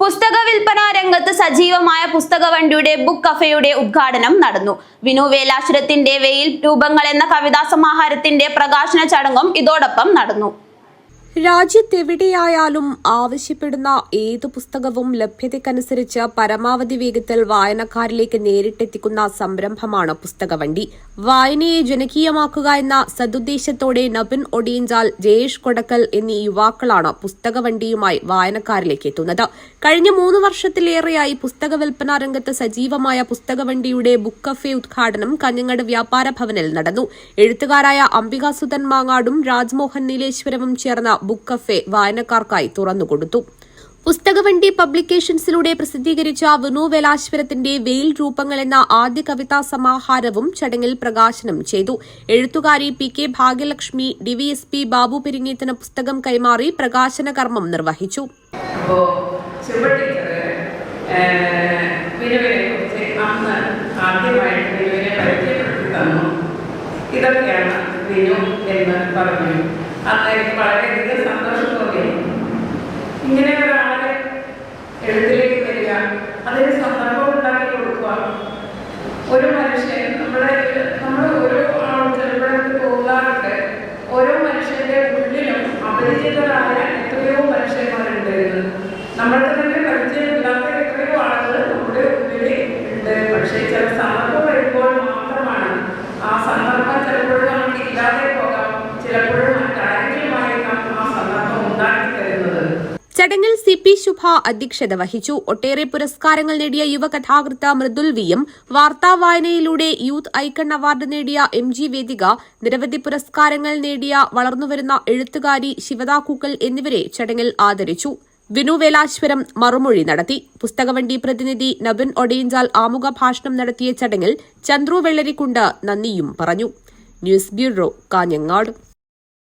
പുസ്തക വിൽപ്പന രംഗത്ത് സജീവമായ പുസ്തകവണ്ടിയുടെ ബുക്ക് കഫേയുടെ ഉദ്ഘാടനം നടന്നു. വിനു വേലാശ്വരത്തിന്റെ വെയിൽ രൂപങ്ങൾ എന്ന കവിതാ സമാഹാരത്തിന്റെ പ്രകാശന ചടങ്ങും ഇതോടൊപ്പം നടന്നു. രാജ്യത്തെവിടെയായാലും ആവശ്യപ്പെടുന്ന ഏതു പുസ്തകവും ലഭ്യതയ്ക്കനുസരിച്ച് പരമാവധി വേഗത്തിൽ വായനക്കാരിലേക്ക് നേരിട്ടെത്തിക്കുന്ന സംരംഭമാണ് പുസ്തകവണ്ടി. വായനയെ ജനകീയമാക്കുക എന്ന സദുദ്ദേശത്തോടെ നബിൻ ഒടിയഞ്ചാൽ, ജയേഷ് കൊടക്കൽ എന്നീ യുവാക്കളാണ് പുസ്തകവണ്ടിയുമായി വായനക്കാരിലേക്ക് എത്തുന്നത്. കഴിഞ്ഞ 3 വർഷത്തിലേറെയായി പുസ്തക വിൽപ്പന രംഗത്ത് സജീവമായ പുസ്തകവണ്ടിയുടെ ബുക്ക് കഫേ ഉദ്ഘാടനം കാഞ്ഞങ്ങാട് വ്യാപാര ഭവനിൽ നടന്നു. എഴുത്തുകാരായ അംബികാസുധൻ മാങ്ങാടും രാജ്മോഹൻ നീലേശ്വരവും ചേർന്ന ബുക്ക് കഫേ വായനക്കാർക്കായി തുറന്നുകൊടുത്തു. പുസ്തകവണ്ടി പബ്ലിക്കേഷൻസിലൂടെ പ്രസിദ്ധീകരിച്ച വിനു വേലാശ്വരത്തിന്റെ വെയിൽ രൂപങ്ങൾ എന്ന ആദ്യ കവിതാ സമാഹാരവും ചടങ്ങിൽ പ്രകാശനം ചെയ്തു. എഴുത്തുകാരി PK ഭാഗ്യലക്ഷ്മി DVSP ബാബു പെരിങ്ങേത്തിന് പുസ്തകം കൈമാറി പ്രകാശന കർമ്മം നിർവഹിച്ചു. ഇതൊക്കെയാണ് വിനു എന്ന് പറഞ്ഞു. അന്നേരം വളരെയധികം സന്തോഷം തോന്നി. ഇങ്ങനെ ഒരാളെ എഴുത്തിലേക്ക് വരിക, അതിന് സന്ദർഭം ഉണ്ടാക്കി കൊടുക്കുക. ഒരു മനുഷ്യൻ നമ്മൾ ഓരോ ആളും ചിലപ്പോഴൊക്കെ പോകാറുണ്ട്. ഓരോ മനുഷ്യന്റെ ഉള്ളിലും അപരിചിതരായ എത്രയോ മനുഷ്യന്മാരുണ്ട്. നമ്മൾക്ക് തന്നെ പരിചയമില്ലാത്ത എത്രയോ ആളുകൾ നമ്മുടെ ഉള്ളിൽ ഉണ്ട്. പക്ഷേ ചില സന്ദർഭം വരുമ്പോൾ മാത്രമാണ് ആ സന്ദർഭം ചിലപ്പോഴും നമുക്ക് ഇല്ലാതെ പോകാം, ചിലപ്പോഴും മറ്റാരെങ്കിലുമായിരിക്കാം ആ സന്ദർഭം ഉണ്ടാക്കി തരുന്നത്. ചടങ്ങിൽ CP ശുഭ അധ്യക്ഷത വഹിച്ചു. ഒട്ടേറെ പുരസ്കാരങ്ങൾ നേടിയ യുവകഥാകൃത്ത് മൃദുൽ VM, വാർത്താ വായനയിലൂടെ യൂത്ത് ഐക്കൺ അവാർഡ് നേടിയ MG വേദിക, നിരവധി പുരസ്കാരങ്ങൾ നേടിയ വളർന്നുവരുന്ന എഴുത്തുകാരി ശിവദാ കൂക്കൽ എന്നിവരെ ചടങ്ങിൽ ആദരിച്ചു. വിനു വേലാശ്വരം മറുമൊഴി നടത്തി. പുസ്തകവണ്ടി പ്രതിനിധി നബിൻ ഒടിയഞ്ചാൽ ആമുഖ ഭാഷണം നടത്തിയ ചടങ്ങിൽ ചന്ദ്രു വെള്ളരിക്കുണ്ട് നന്ദിയും പറഞ്ഞു. News bureau, Kanhangad.